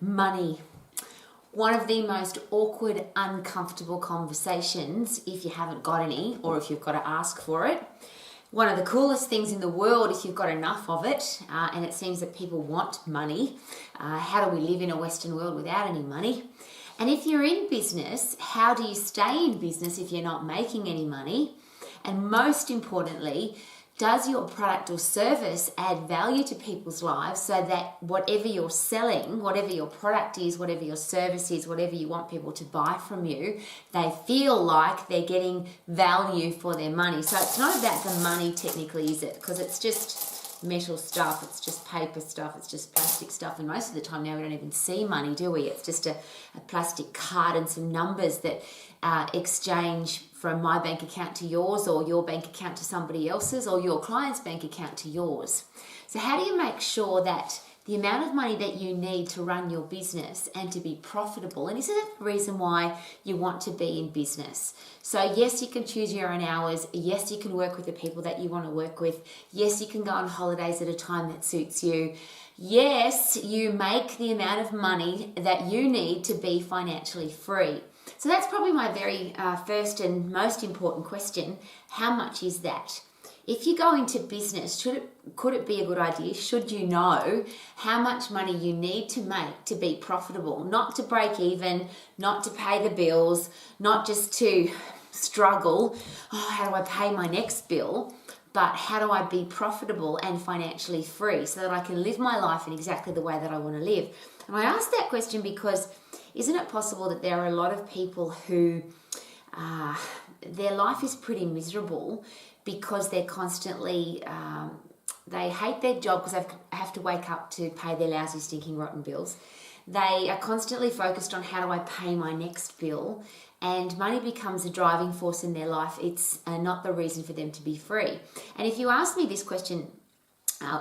Money. One of the most awkward, uncomfortable conversations if you haven't got any or if you've got to ask for it. One of the coolest things in the world if you've got enough of it, and it seems that people want money. How do we live in a Western world without any money? And if you're in business, how do you stay in business if you're not making any money? And most importantly, does your product or service add value to people's lives so that whatever you're selling, whatever your product is, whatever your service is, whatever you want people to buy from you, they feel like they're getting value for their money? So it's not about the money technically, is it? Because it's just metal stuff, it's just paper stuff, it's just plastic stuff, and most of the time now we don't even see money, do we? It's just a plastic card and some numbers that exchange from my bank account to yours, or your bank account to somebody else's, or your client's bank account to yours. So how do you make sure that the amount of money that you need to run your business and to be profitable, and isn't that the reason why you want to be in business? So yes, you can choose your own hours. Yes, you can work with the people that you want to work with. Yes, you can go on holidays at a time that suits you. Yes, you make the amount of money that you need to be financially free. So that's probably my very first and most important question. How much is that? If you go into business, could it be a good idea? Should you know how much money you need to make to be profitable? Not to break even, not to pay the bills, not just to struggle, how do I pay my next bill? But how do I be profitable and financially free so that I can live my life in exactly the way that I want to live? And I ask that question because isn't it possible that there are a lot of people who their life is pretty miserable because they're constantly, they hate their job because they have to wake up to pay their lousy, stinking, rotten bills. They are constantly focused on how do I pay my next bill, and money becomes a driving force in their life. It's not the reason for them to be free. And if you ask me this question,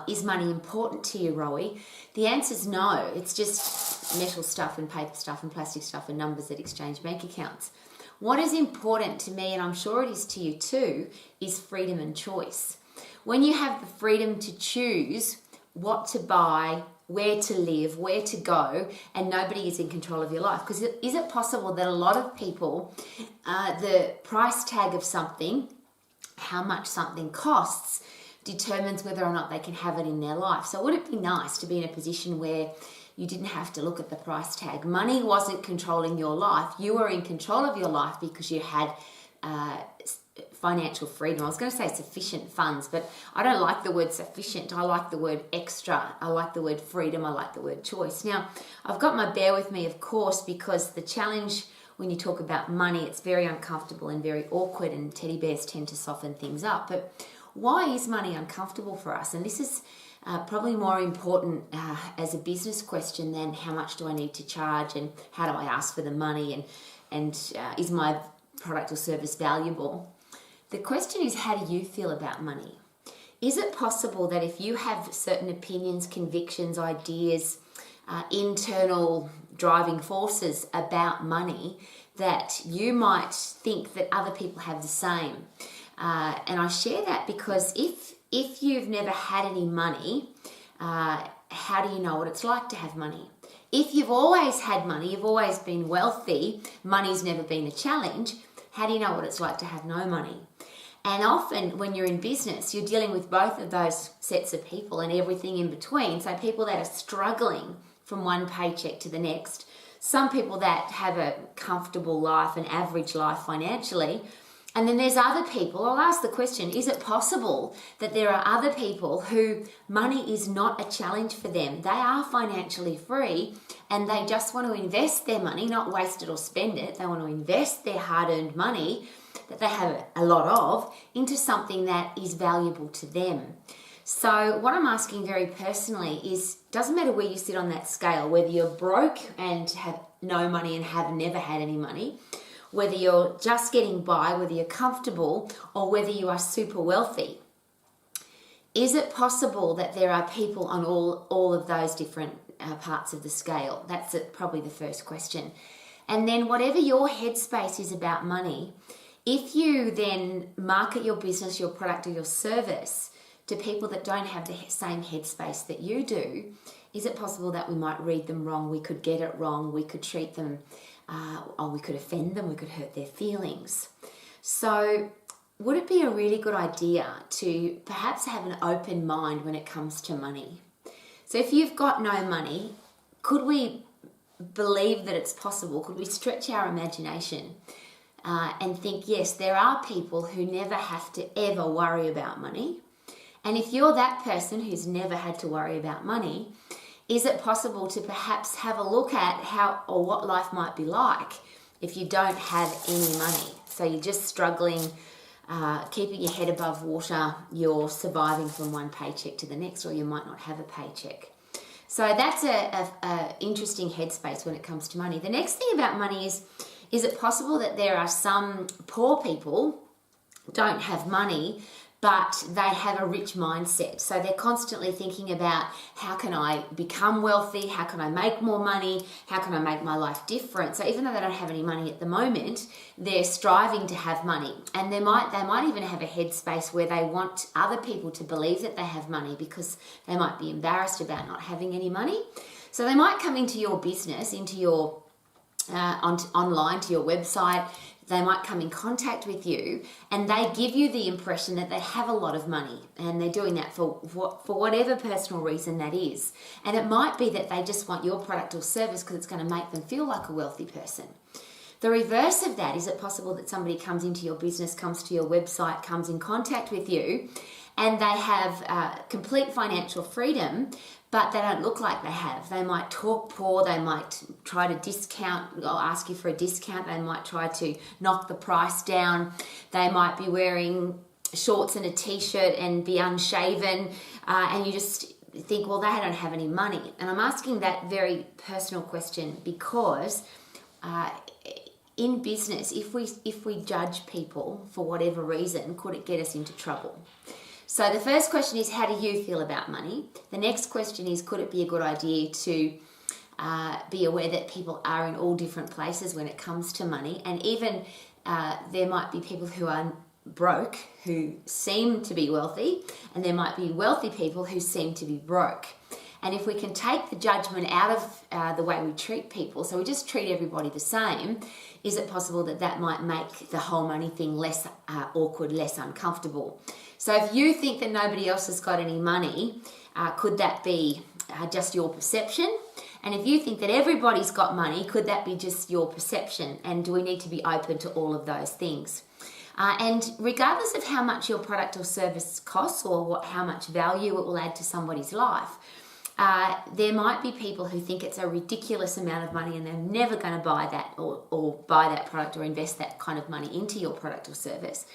is money important to you, Rowie? The answer is no. It's just metal stuff and paper stuff and plastic stuff and numbers that exchange bank accounts. What is important to me, and I'm sure it is to you too, is freedom and choice. When you have the freedom to choose what to buy, where to live, where to go, and nobody is in control of your life. Because is it possible that a lot of people, the price tag of something, how much something costs, determines whether or not they can have it in their life? So would it be nice to be in a position where you didn't have to look at the price tag? Money wasn't controlling your life. You were in control of your life because you had financial freedom. I was going to say sufficient funds, but I don't like the word sufficient. I like the word extra. I like the word freedom. I like the word choice. Now, I've got my bear with me, of course, because the challenge when you talk about money, it's very uncomfortable and very awkward, and teddy bears tend to soften things up. But why is money uncomfortable for us? And this is probably more important as a business question than how much do I need to charge and how do I ask for the money and is my product or service valuable? The question is, how do you feel about money? Is it possible that if you have certain opinions, convictions, ideas, internal driving forces about money, that you might think that other people have the same? And I share that because if you've never had any money, how do you know what it's like to have money? If you've always had money, you've always been wealthy, money's never been a challenge, how do you know what it's like to have no money? And often when you're in business, you're dealing with both of those sets of people and everything in between. So people that are struggling from one paycheck to the next, some people that have a comfortable life, an average life financially, and then there's other people. I'll ask the question, is it possible that there are other people who money is not a challenge for them? They are financially free and they just want to invest their money, not waste it or spend it. They want to invest their hard-earned money that they have a lot of into something that is valuable to them. So what I'm asking very personally is, doesn't matter where you sit on that scale, whether you're broke and have no money and have never had any money, whether you're just getting by, whether you're comfortable, or whether you are super wealthy. Is it possible that there are people on all of those different parts of the scale? That's probably the first question. And then whatever your headspace is about money, if you then market your business, your product, or your service to people that don't have the same headspace that you do, Is it possible that we might read them wrong? We could get it wrong. We could treat them, or we could offend them. We could hurt their feelings. So would it be a really good idea to perhaps have an open mind when it comes to money? So if you've got no money, could we believe that it's possible? Could we stretch our imagination and think, yes, there are people who never have to ever worry about money. And if you're that person who's never had to worry about money, is it possible to perhaps have a look at how or what life might be like if you don't have any money? So you're just struggling, keeping your head above water, you're surviving from one paycheck to the next, or you might not have a paycheck. So that's a interesting headspace when it comes to money. The next thing about money is it possible that there are some poor people don't have money, but they have a rich mindset. So they're constantly thinking about, how can I become wealthy? How can I make more money? How can I make my life different? So even though they don't have any money at the moment, they're striving to have money. And they might even have a headspace where they want other people to believe that they have money because they might be embarrassed about not having any money. So they might come into your business, into your online, to your website. They might come in contact with you and they give you the impression that they have a lot of money, and they're doing that for whatever personal reason that is. And it might be that they just want your product or service because it's going to make them feel like a wealthy person. The reverse of that, is it possible that somebody comes into your business, comes to your website, comes in contact with you, and they have complete financial freedom, but they don't look like they have. They might talk poor, they might try to discount or ask you for a discount, they might try to knock the price down, they might be wearing shorts and a t-shirt and be unshaven, and you just think, well, they don't have any money. And I'm asking that very personal question because in business, if we judge people for whatever reason, could it get us into trouble? So the first question is, how do you feel about money? The next question is, could it be a good idea to be aware that people are in all different places when it comes to money? And even there might be people who are broke who seem to be wealthy, and there might be wealthy people who seem to be broke. And if we can take the judgment out of the way we treat people, so we just treat everybody the same, is it possible that that might make the whole money thing less awkward, less uncomfortable? So if you think that nobody else has got any money, could that be just your perception? And if you think that everybody's got money, could that be just your perception? And do we need to be open to all of those things? And regardless of how much your product or service costs or how much value it will add to somebody's life, there might be people who think it's a ridiculous amount of money and they're never going to buy that or buy that product or invest that kind of money into your product or service.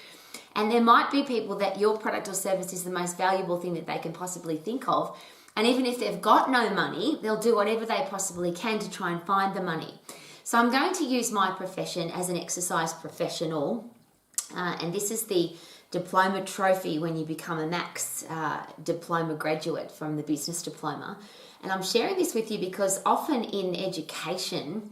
And there might be people that your product or service is the most valuable thing that they can possibly think of. And even if they've got no money, they'll do whatever they possibly can to try and find the money. So I'm going to use my profession as an exercise professional. And this is the diploma trophy when you become a Max diploma graduate from the business diploma. And I'm sharing this with you because often in education,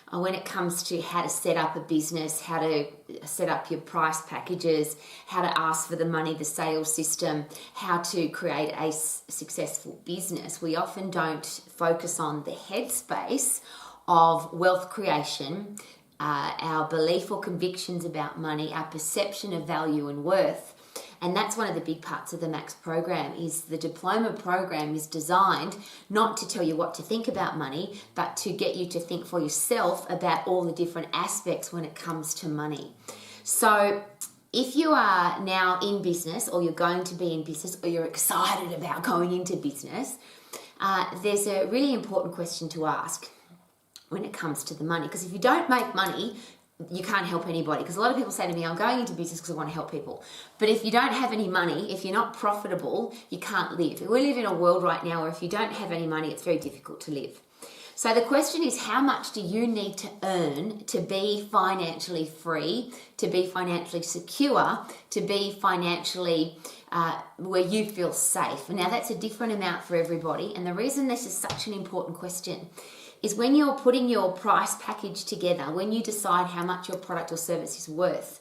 when it comes to how to set up a business, how to set up your price packages, how to ask for the money, the sales system, how to create a successful business, we often don't focus on the headspace of wealth creation, our belief or convictions about money, our perception of value and worth. And that's one of the big parts of the Max program. Is the diploma program is designed not to tell you what to think about money, but to get you to think for yourself about all the different aspects when it comes to money. So if you are now in business, or you're going to be in business, or you're excited about going into business, there's a really important question to ask when it comes to the money. Because if you don't make money, you can't help anybody. Because a lot of people say to me, I'm going into business because I want to help people. But if you don't have any money, if you're not profitable, you can't live. We live in a world right now where if you don't have any money, it's very difficult to live. So the question is, how much do you need to earn to be financially free, to be financially secure, to be financially where you feel safe? Now that's a different amount for everybody. And the reason this is such an important question is when you're putting your price package together, when you decide how much your product or service is worth,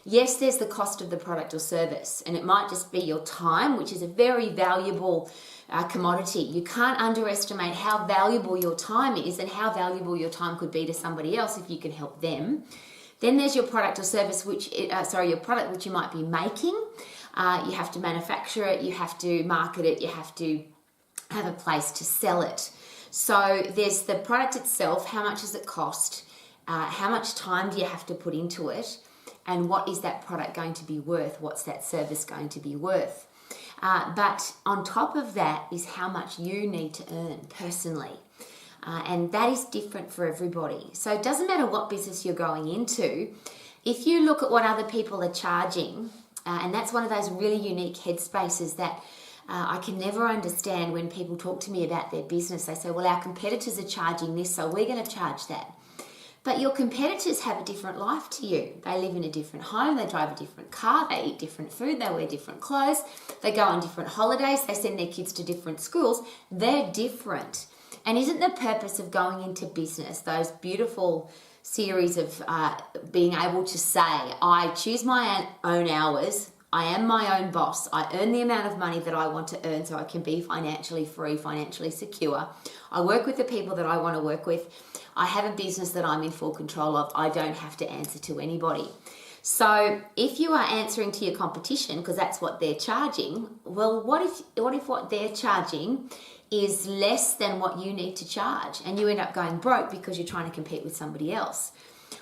Yes, there's the cost of the product or service, and it might just be your time, which is a very valuable commodity. You can't underestimate how valuable your time is and how valuable your time could be to somebody else if you can help them. Then there's your product or service, your product which you might be making. You have to manufacture it, you have to market it, you have to have a place to sell it. So there's the product itself, how much does it cost? How much time do you have to put into it? And what is that product going to be worth? What's that service going to be worth? But on top of that is how much you need to earn personally. And that is different for everybody. So it doesn't matter what business you're going into. If you look at what other people are charging, and that's one of those really unique headspaces that I can never understand when people talk to me about their business. They say, well, our competitors are charging this, so we're going to charge that. But your competitors have a different life to you. They live in a different home, they drive a different car, they eat different food, they wear different clothes, they go on different holidays, they send their kids to different schools. They're different. And isn't the purpose of going into business, those beautiful series of being able to say, I choose my own hours, I am my own boss, I earn the amount of money that I want to earn so I can be financially free, financially secure. I work with the people that I want to work with. I have a business that I'm in full control of. I don't have to answer to anybody. So if you are answering to your competition, because that's what they're charging, well, what if what they're charging is less than what you need to charge and you end up going broke because you're trying to compete with somebody else?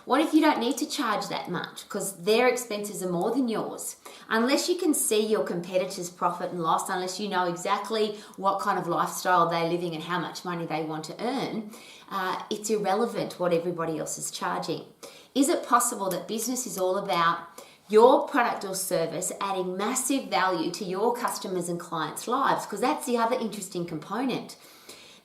What if you don't need to charge that much because their expenses are more than yours? Unless you can see your competitors' profit and loss, unless you know exactly what kind of lifestyle they're living and how much money they want to earn, it's irrelevant what everybody else is charging. Is it possible that business is all about your product or service adding massive value to your customers and clients' lives? Because that's the other interesting component.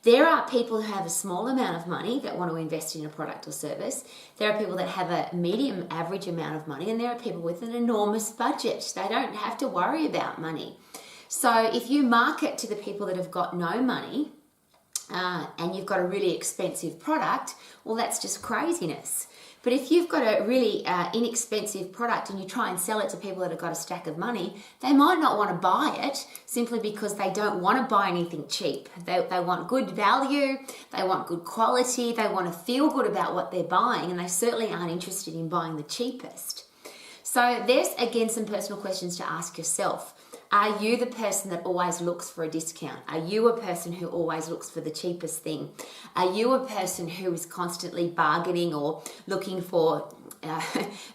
There are people who have a small amount of money that want to invest in a product or service. There are people that have a medium average amount of money, and there are people with an enormous budget. They don't have to worry about money. So if you market to the people that have got no money and you've got a really expensive product, well, that's just craziness. But if you've got a really inexpensive product and you try and sell it to people that have got a stack of money, they might not want to buy it simply because they don't want to buy anything cheap. They want good value, they want good quality, they want to feel good about what they're buying, and they certainly aren't interested in buying the cheapest. So there's, again, some personal questions to ask yourself. Are you the person that always looks for a discount? Are you a person who always looks for the cheapest thing? Are you a person who is constantly bargaining or looking for,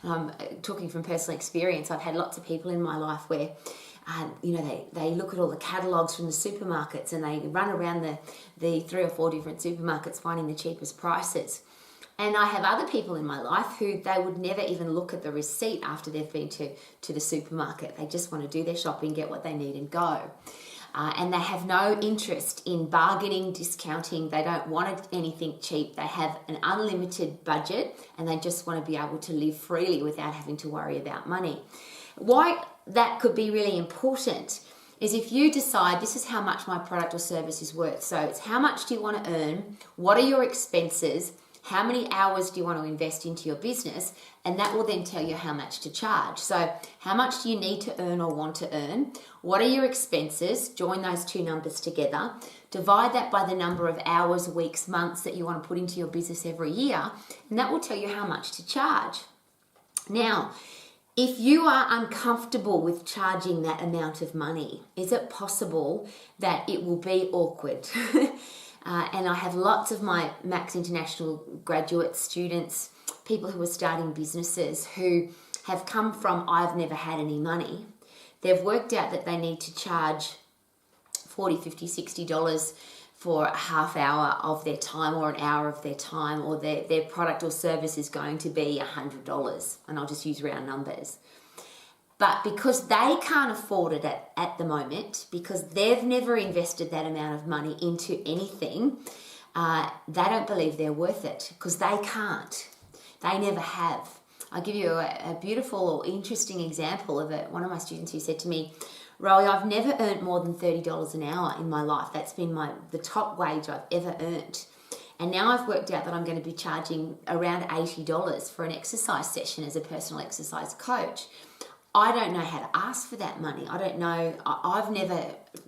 I'm talking from personal experience, I've had lots of people in my life where, they look at all the catalogues from the supermarkets and they run around the 3 or 4 different supermarkets finding the cheapest prices. And I have other people in my life who they would never even look at the receipt after they've been to the supermarket. They just want to do their shopping, get what they need and go. And they have no interest in bargaining, discounting. They don't want anything cheap. They have an unlimited budget and they just want to be able to live freely without having to worry about money. Why that could be really important is if you decide this is how much my product or service is worth. So it's how much do you want to earn? What are your expenses? How many hours do you want to invest into your business? And that will then tell you how much to charge. So how much do you need to earn or want to earn? What are your expenses? Join those two numbers together. Divide that by the number of hours, weeks, months that you want to put into your business every year. And that will tell you how much to charge. Now, if you are uncomfortable with charging that amount of money, is it possible that it will be awkward? And I have lots of my Max International graduate students, people who are starting businesses who have come from, I've never had any money. They've worked out that they need to charge $40, $50, $60 for a half hour of their time or an hour of their time, or their product or service is going to be $100. And I'll just use round numbers. But because they can't afford it at the moment, because they've never invested that amount of money into anything, they don't believe they're worth it because they can't. They never have. I'll give you a beautiful or interesting example of it. One of my students who said to me, Rowie, I've never earned more than $30 an hour in my life. That's been the top wage I've ever earned. And now I've worked out that I'm going to be charging around $80 for an exercise session as a personal exercise coach. I don't know how to ask for that money. I don't know. I've never,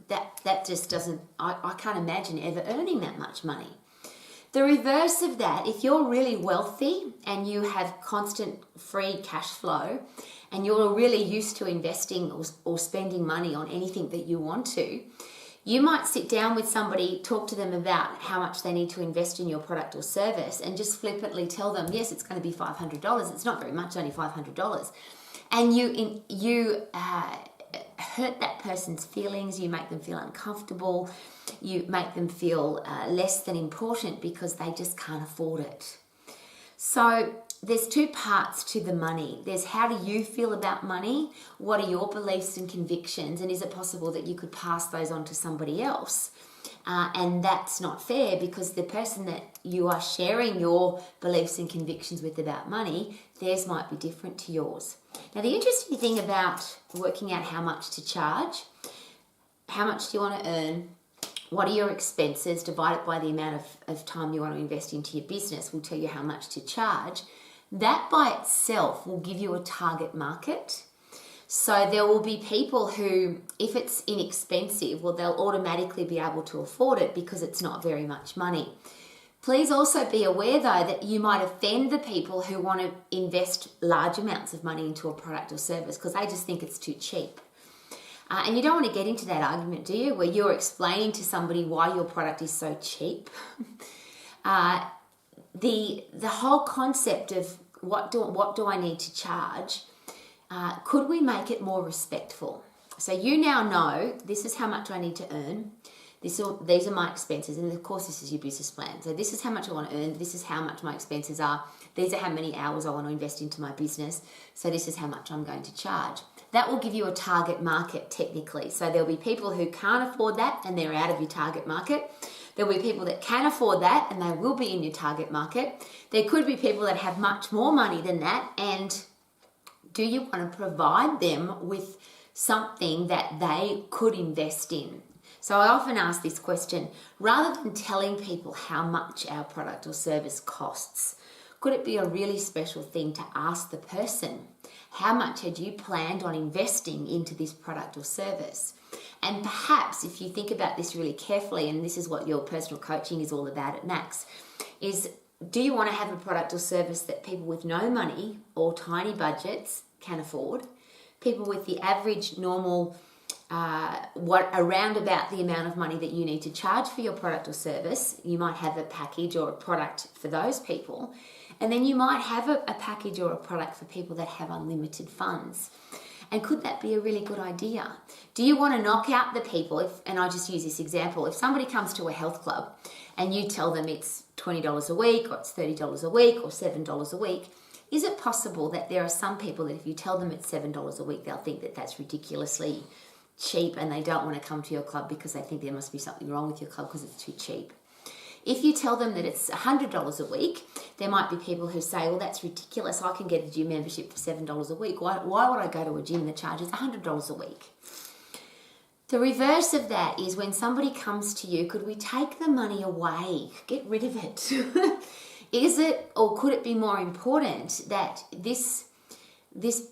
that just doesn't, I can't imagine ever earning that much money. The reverse of that, if you're really wealthy and you have constant free cash flow and you're really used to investing or spending money on anything that you want to, you might sit down with somebody, talk to them about how much they need to invest in your product or service, and just flippantly tell them, yes, it's going to be $500. It's not very much, only $500. And you hurt that person's feelings, you make them feel uncomfortable, you make them feel less than important because they just can't afford it. So there's two parts to the money. There's how do you feel about money? What are your beliefs and convictions? And is it possible that you could pass those on to somebody else? And that's not fair, because the person that you are sharing your beliefs and convictions with about money, theirs might be different to yours. Now, the interesting thing about working out how much to charge, how much do you want to earn, what are your expenses, divided by the amount of time you want to invest into your business, will tell you how much to charge. That by itself will give you a target market. So there will be people who, if it's inexpensive, well, they'll automatically be able to afford it because it's not very much money. Please also be aware, though, that you might offend the people who want to invest large amounts of money into a product or service because they just think it's too cheap. And you don't want to get into that argument, do you, where you're explaining to somebody why your product is so cheap. The whole concept of what do I need to charge, could we make it more respectful? So you now know this is how much I need to earn. These are my expenses, and of course this is your business plan. So this is how much I want to earn, this is how much my expenses are, these are how many hours I want to invest into my business, so this is how much I'm going to charge. That will give you a target market technically. So there'll be people who can't afford that and they're out of your target market. There'll be people that can afford that and they will be in your target market. There could be people that have much more money than that, and do you want to provide them with something that they could invest in? So I often ask this question, rather than telling people how much our product or service costs, could it be a really special thing to ask the person, how much had you planned on investing into this product or service? And perhaps if you think about this really carefully, and this is what your personal coaching is all about at Max, is do you want to have a product or service that people with no money or tiny budgets can afford? People with the average, normal, around about the amount of money that you need to charge for your product or service. You might have a package or a product for those people. And then you might have a package or a product for people that have unlimited funds. And could that be a really good idea? Do you want to knock out the people, and I just use this example, if somebody comes to a health club and you tell them it's $20 a week or it's $30 a week or $7 a week, is it possible that there are some people that if you tell them it's $7 a week, they'll think that that's ridiculously cheap and they don't want to come to your club because they think there must be something wrong with your club because it's too cheap? If you tell them that it's $100 a week, there might be people who say, well, that's ridiculous. I can get a gym membership for $7 a week. Why would I go to a gym that charges $100 a week? The reverse of that is when somebody comes to you, could we take the money away? Get rid of it. Is it, or could it be more important that this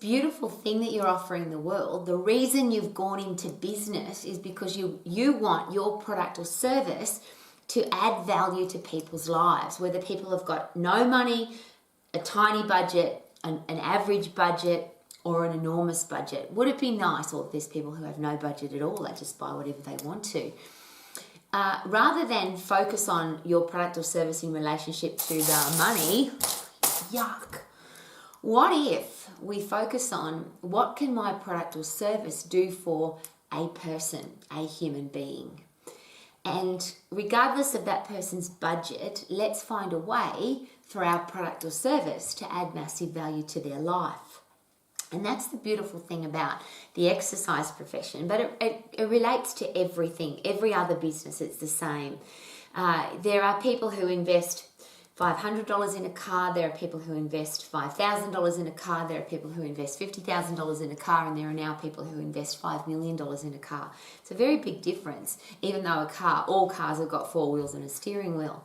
beautiful thing that you're offering the world, the reason you've gone into business is because you want your product or service to add value to people's lives, whether people have got no money, a tiny budget, an average budget, or an enormous budget. Would it be nice, or if there's people who have no budget at all, they just buy whatever they want to. Rather than focus on your product or service in relationship to the money, yuck. What if we focus on what can my product or service do for a person, a human being? And regardless of that person's budget, let's find a way for our product or service to add massive value to their life. And that's the beautiful thing about the exercise profession, but it relates to everything, every other business, it's the same. There are people who invest $500 in a car, there are people who invest $5,000 in a car, there are people who invest $50,000 in a car, and there are now people who invest $5 million in a car. It's a very big difference, even though all cars have got four wheels and a steering wheel.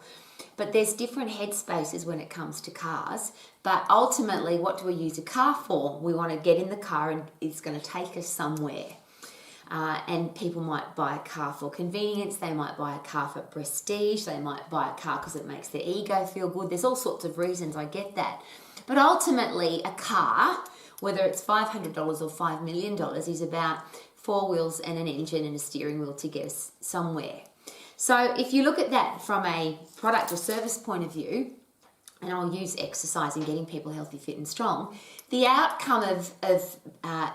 But there's different headspaces when it comes to cars. But ultimately, what do we use a car for? We want to get in the car and it's going to take us somewhere. And people might buy a car for convenience, they might buy a car for prestige, they might buy a car because it makes their ego feel good. There's all sorts of reasons, I get that. But ultimately, a car, whether it's $500 or $5 million, is about 4 wheels and an engine and a steering wheel to get us somewhere. So if you look at that from a product or service point of view, and I'll use exercise and getting people healthy, fit and strong, the outcome of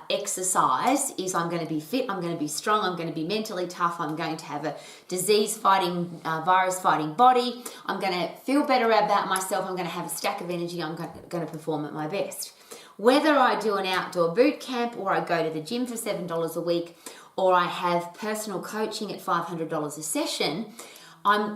exercise is I'm going to be fit, I'm going to be strong, I'm going to be mentally tough, I'm going to have a disease-fighting, virus-fighting body, I'm going to feel better about myself, I'm going to have a stack of energy, I'm going to perform at my best. Whether I do an outdoor boot camp or I go to the gym for $7 a week or I have personal coaching at $500 a session,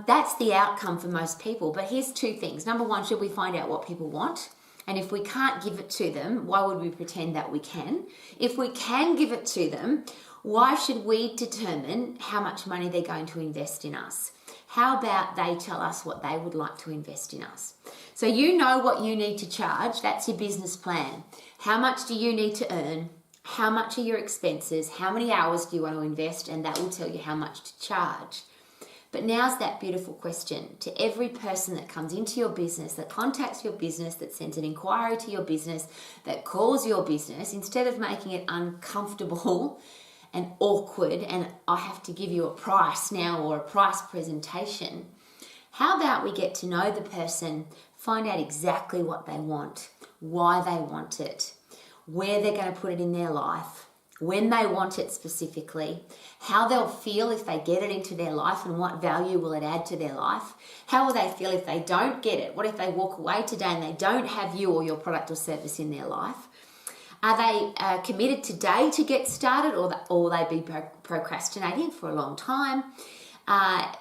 that's the outcome for most people. But here's 2 things. Number 1, should we find out what people want? And if we can't give it to them, why would we pretend that we can? If we can give it to them, why should we determine how much money they're going to invest in us? How about they tell us what they would like to invest in us? So you know what you need to charge. That's your business plan. How much do you need to earn? How much are your expenses? How many hours do you want to invest? And that will tell you how much to charge. But now's that beautiful question to every person that comes into your business, that contacts your business, that sends an inquiry to your business, that calls your business, instead of making it uncomfortable and awkward and I have to give you a price now or a price presentation, how about we get to know the person, find out exactly what they want, why they want it, where they're going to put it in their life, when they want it specifically, how they'll feel if they get it into their life and what value will it add to their life, how will they feel if they don't get it, what if they walk away today and they don't have you or your product or service in their life, are they committed today to get started or will they be procrastinating for a long time?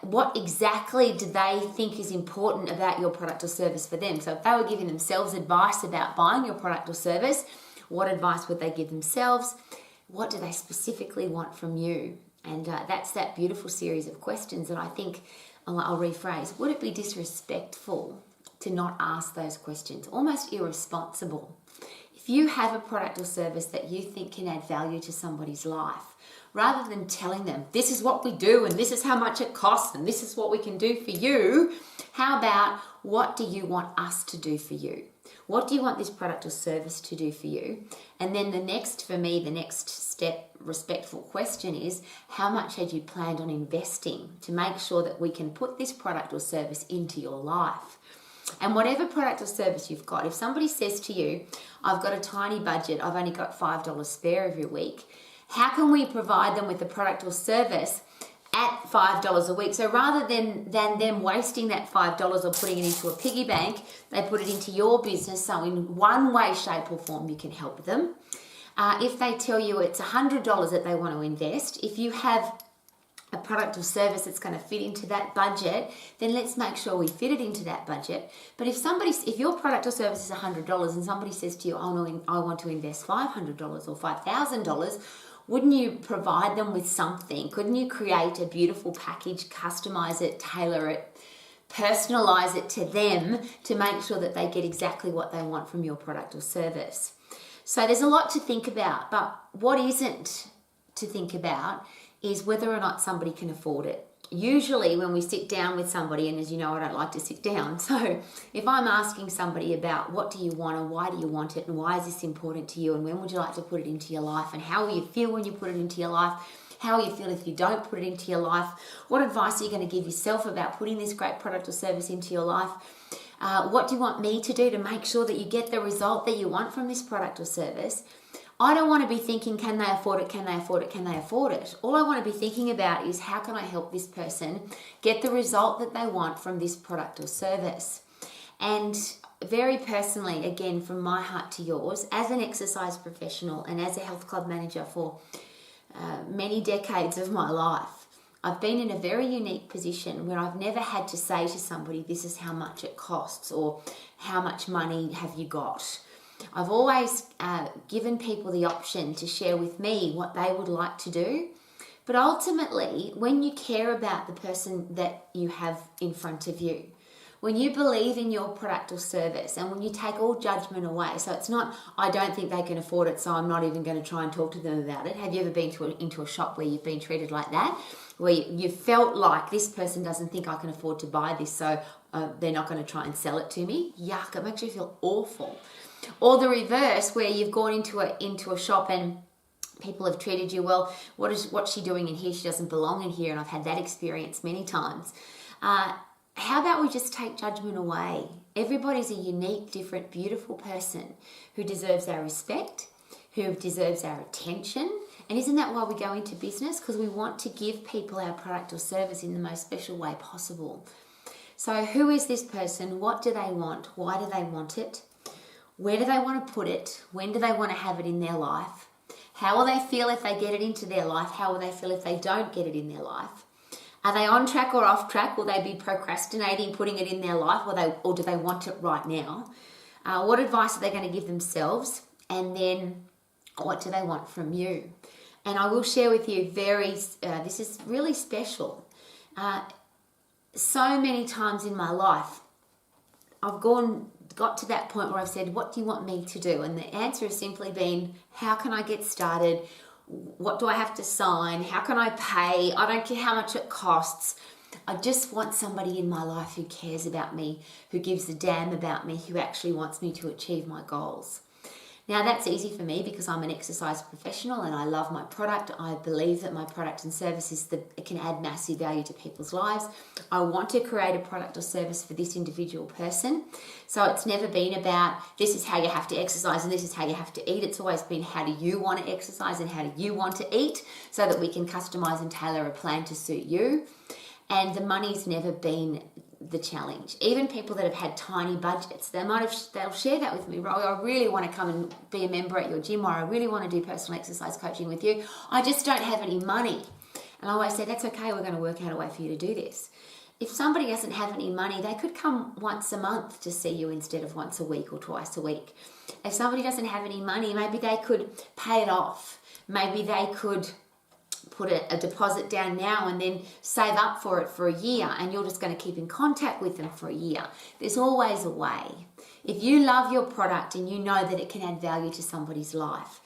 What exactly do they think is important about your product or service for them? So if they were giving themselves advice about buying your product or service, what advice would they give themselves? What do they specifically want from you? And that's that beautiful series of questions that I think, I'll rephrase, would it be disrespectful to not ask those questions? Almost irresponsible. If you have a product or service that you think can add value to somebody's life, rather than telling them, this is what we do and this is how much it costs and this is what we can do for you, how about what do you want us to do for you? What do you want this product or service to do for you? And then the next step, respectful question is, how much had you planned on investing to make sure that we can put this product or service into your life? And whatever product or service you've got, if somebody says to you, I've got a tiny budget, I've only got $5 spare every week, how can we provide them with a product or service at $5 a week? So rather than them wasting that $5 or putting it into a piggy bank, they put it into your business. So in one way, shape or form, you can help them. If they tell you it's $100 that they want to invest, if you have a product or service that's going to fit into that budget, then let's make sure we fit it into that budget. But if your product or service is $100 and somebody says to you, oh no, I want to invest $500 or $5,000, wouldn't you provide them with something? Couldn't you create a beautiful package, customize it, tailor it, personalize it to them to make sure that they get exactly what they want from your product or service? So there's a lot to think about, but what isn't to think about is whether or not somebody can afford it. Usually when we sit down with somebody, and as you know, I don't like to sit down. So if I'm asking somebody about what do you want and why do you want it and why is this important to you and when would you like to put it into your life and how will you feel when you put it into your life, how will you feel if you don't put it into your life, what advice are you going to give yourself about putting this great product or service into your life, what do you want me to do to make sure that you get the result that you want from this product or service? I don't want to be thinking, can they afford it, can they afford it, can they afford it? All I want to be thinking about is how can I help this person get the result that they want from this product or service? And very personally, again, from my heart to yours, as an exercise professional and as a health club manager for many decades of my life, I've been in a very unique position where I've never had to say to somebody, this is how much it costs or how much money have you got. I've always given people the option to share with me what they would like to do. But ultimately, when you care about the person that you have in front of you, when you believe in your product or service and when you take all judgment away, so it's not, I don't think they can afford it, so I'm not even going to try and talk to them about it. Have you ever been into a shop where you've been treated like that? Where you felt like this person doesn't think I can afford to buy this, so they're not going to try and sell it to me? Yuck, it makes you feel awful. Or the reverse, where you've gone into a shop and people have treated you, well, what's she doing in here? She doesn't belong in here, and I've had that experience many times. How about we just take judgment away? Everybody's a unique, different, beautiful person who deserves our respect, who deserves our attention. And isn't that why we go into business? Because we want to give people our product or service in the most special way possible. So who is this person? What do they want? Why do they want it? Where do they want to put it? When do they want to have it in their life? How will they feel if they get it into their life? How will they feel if they don't get it in their life? Are they on track or off track? Will they be procrastinating putting it in their life, or do they want it right now? What advice are they going to give themselves? And then what do they want from you? And I will share with you this is really special. So many times in my life, I've got to that point where I've said, what do you want me to do? And the answer has simply been, how can I get started? What do I have to sign? How can I pay? I don't care how much it costs. I just want somebody in my life who cares about me, who gives a damn about me, who actually wants me to achieve my goals. Now that's easy for me because I'm an exercise professional and I love my product. I believe that my product and service it can add massive value to people's lives. I want to create a product or service for this individual person. So it's never been about this is how you have to exercise and this is how you have to eat. It's always been how do you want to exercise and how do you want to eat, so that we can customize and tailor a plan to suit you. And the money's never been the challenge. Even people that have had tiny budgets, they'll share that with me. Rowie, I really want to come and be a member at your gym, or I really want to do personal exercise coaching with you. I just don't have any money. And I always say, that's okay, we're going to work out a way for you to do this. If somebody doesn't have any money, they could come once a month to see you instead of once a week or twice a week. If somebody doesn't have any money, maybe they could pay it off. Maybe they could put a deposit down now and then save up for it for a year, and you're just going to keep in contact with them for a year. There's always a way. If you love your product and you know that it can add value to somebody's life,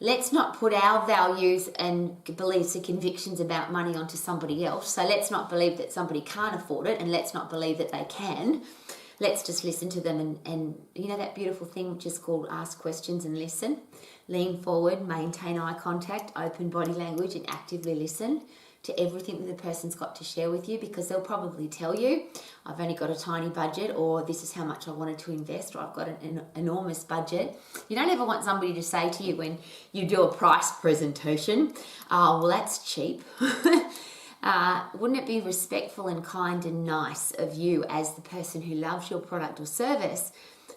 let's not put our values and beliefs and convictions about money onto somebody else. So let's not believe that somebody can't afford it, and let's not believe that they can. Let's just listen to them and you know that beautiful thing which is called ask questions and listen. Lean forward, maintain eye contact, open body language, and actively listen to everything that the person's got to share with you, because they'll probably tell you, I've only got a tiny budget, or this is how much I wanted to invest, or I've got an enormous budget. You don't ever want somebody to say to you when you do a price presentation, oh, well, that's cheap. Wouldn't it be respectful and kind and nice of you as the person who loves your product or service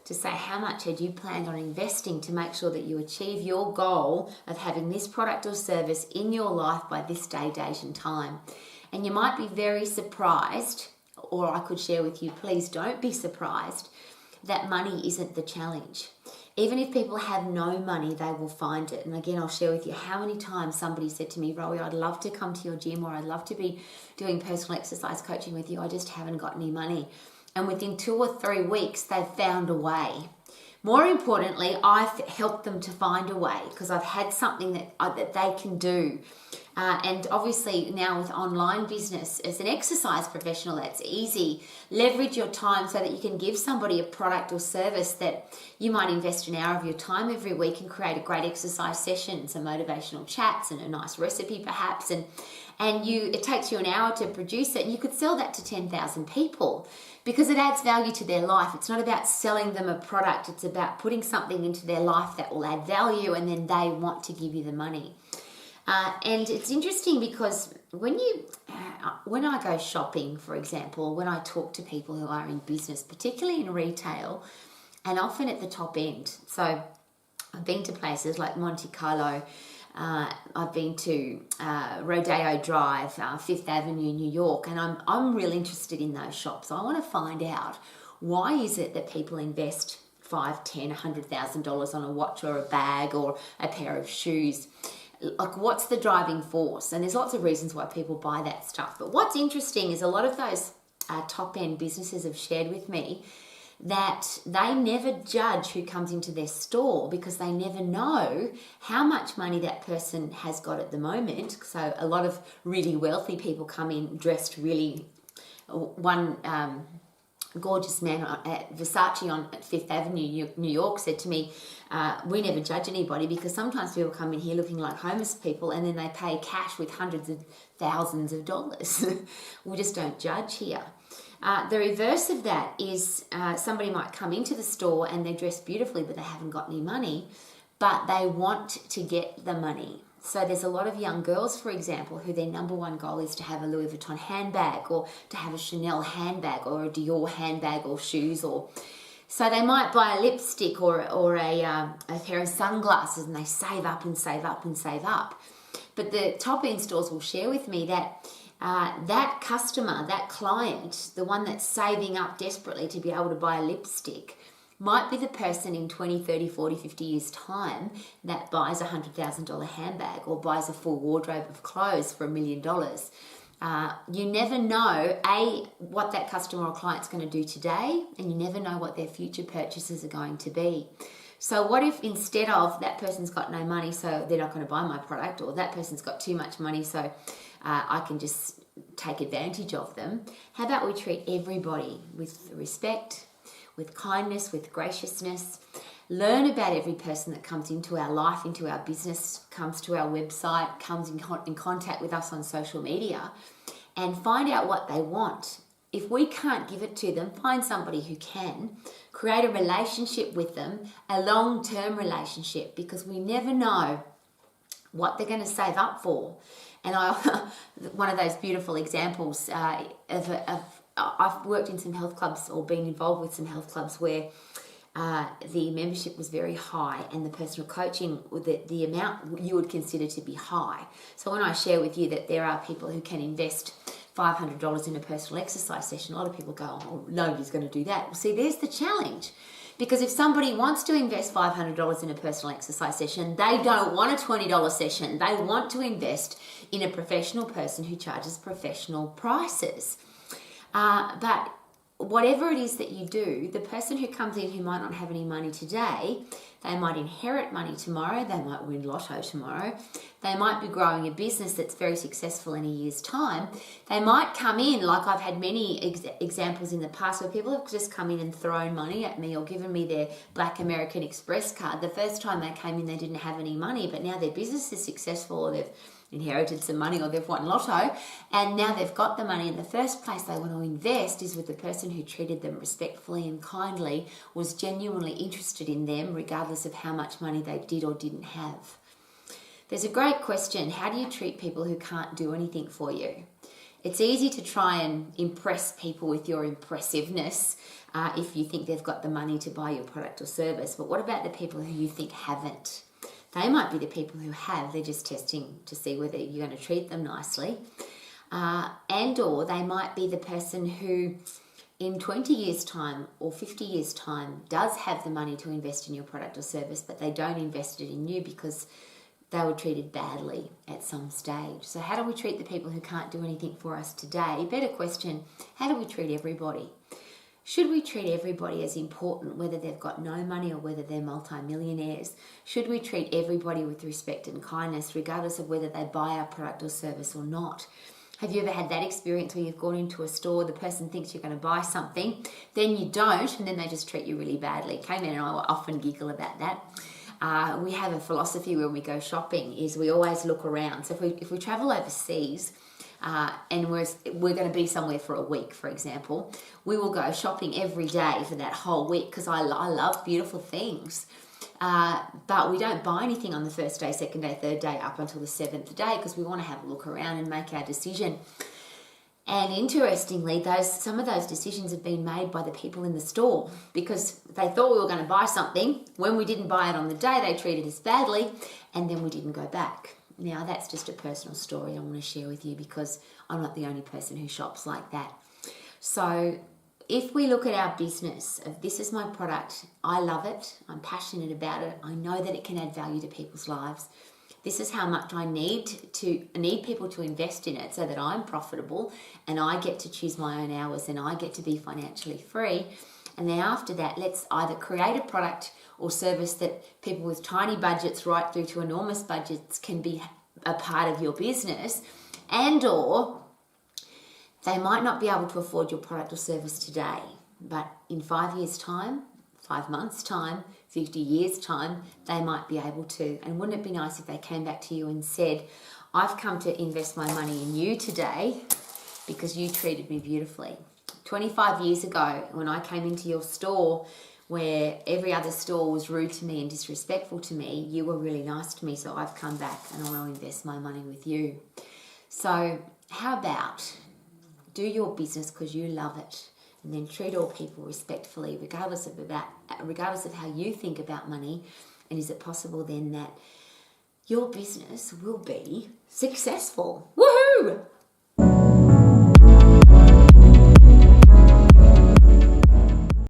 to say how much had you planned on investing to make sure that you achieve your goal of having this product or service in your life by this day, date and time? And you might be very surprised, or I could share with you, please don't be surprised, that money isn't the challenge. Even if people have no money, they will find it. And again, I'll share with you how many times somebody said to me, Rowie, I'd love to come to your gym, or I'd love to be doing personal exercise coaching with you. I just haven't got any money. And within 2 or 3 weeks, they've found a way. More importantly, I've helped them to find a way because I've had something that they can do. And obviously now with online business, as an exercise professional, that's easy. Leverage your time so that you can give somebody a product or service that you might invest an hour of your time every week and create a great exercise session, some motivational chats and a nice recipe perhaps. And it takes you an hour to produce it, and you could sell that to 10,000 people because it adds value to their life. It's not about selling them a product. It's about putting something into their life that will add value, and then they want to give you the money. And it's interesting because when I go shopping, for example, when I talk to people who are in business, particularly in retail, and often at the top end. So I've been to places like Monte Carlo, I've been to Rodeo Drive, Fifth Avenue, New York, and I'm really interested in those shops. I want to find out, why is it that people invest $5, $10, $100,000 on a watch or a bag or a pair of shoes? Like, what's the driving force? And there's lots of reasons why people buy that stuff. But what's interesting is a lot of those top-end businesses have shared with me that they never judge who comes into their store because they never know how much money that person has got at the moment. So a lot of really wealthy people come in dressed really... One gorgeous man at Versace on Fifth Avenue, New York, said to me, we never judge anybody because sometimes people come in here looking like homeless people and then they pay cash with hundreds of thousands of dollars. We just don't judge here. The reverse of that is somebody might come into the store and they're dressed beautifully but they haven't got any money, but they want to get the money. So there's a lot of young girls, for example, who their number one goal is to have a Louis Vuitton handbag or to have a Chanel handbag or a Dior handbag or shoes. So they might buy a lipstick or a pair of sunglasses, and they save up and save up and save up. But the top-end stores will share with me that that customer, that client, the one that's saving up desperately to be able to buy a lipstick, might be the person in 20, 30, 40, 50 years' time that buys a $100,000 handbag or buys a full wardrobe of clothes for $1 million. You never know, what that customer or client's going to do today, and you never know what their future purchases are going to be. So what if instead of that person's got no money, so they're not going to buy my product, or that person's got too much money, so I can just take advantage of them? How about we treat everybody with respect, with kindness, with graciousness? Learn about every person that comes into our life, into our business, comes to our website, comes in contact with us on social media, and find out what they want. If we can't give it to them, find somebody who can. Create a relationship with them, a long-term relationship, because we never know what they're going to save up for. And one of those beautiful examples I've worked in some health clubs or been involved with some health clubs where the membership was very high and the personal coaching, the amount you would consider to be high. So when I share with you that there are people who can invest $500 in a personal exercise session, a lot of people go, oh, nobody's going to do that. Well, see, there's the challenge. Because if somebody wants to invest $500 in a personal exercise session, they don't want a $20 session. They want to invest in a professional person who charges professional prices. But whatever it is that you do, the person who comes in who might not have any money today, they might inherit money tomorrow, they might win lotto tomorrow, they might be growing a business that's very successful in a year's time. They might come in, like I've had many examples in the past where people have just come in and thrown money at me or given me their Black American Express card. The first time they came in, they didn't have any money, but now their business is successful, or they've inherited some money, or they've won lotto, and now they've got the money. In the first place they want to invest is with the person who treated them respectfully and kindly, was genuinely interested in them regardless of how much money they did or didn't have. There's a great question: how do you treat people who can't do anything for you? It's easy to try and impress people with your impressiveness if you think they've got the money to buy your product or service, but what about the people who you think haven't? They might be the people who have, they're just testing to see whether you're going to treat them nicely. And or they might be the person who in 20 years' time or 50 years' time does have the money to invest in your product or service, but they don't invest it in you because they were treated badly at some stage. So how do we treat the people who can't do anything for us today? Better question, how do we treat everybody? Should we treat everybody as important, whether they've got no money or whether they're multimillionaires? Should we treat everybody with respect and kindness, regardless of whether they buy our product or service or not? Have you ever had that experience where you've gone into a store, the person thinks you're going to buy something, then you don't, and then they just treat you really badly? Kayman and I often giggle about that. We have a philosophy when we go shopping is we always look around. So if we travel overseas, and we're going to be somewhere for a week, for example, we will go shopping every day for that whole week because I love beautiful things. But we don't buy anything on the first day, second day, third day, up until the seventh day because we want to have a look around and make our decision. And interestingly, some of those decisions have been made by the people in the store because they thought we were going to buy something. When we didn't buy it on the day, they treated us badly, and then we didn't go back. Now, that's just a personal story I want to share with you because I'm not the only person who shops like that. So if we look at our business of this is my product, I love it, I'm passionate about it, I know that it can add value to people's lives, this is how much I need people to invest in it so that I'm profitable and I get to choose my own hours and I get to be financially free. And then after that, let's either create a product or service that people with tiny budgets right through to enormous budgets can be a part of your business, and or they might not be able to afford your product or service today, but in 5 years' time, 5 months' time, 50 years' time, they might be able to. And wouldn't it be nice if they came back to you and said, I've come to invest my money in you today because you treated me beautifully. 25 years ago, when I came into your store where every other store was rude to me and disrespectful to me, you were really nice to me, so I've come back and I want to invest my money with you. So how about do your business because you love it, and then treat all people respectfully, regardless of how you think about money, and is it possible then that your business will be successful? Woohoo!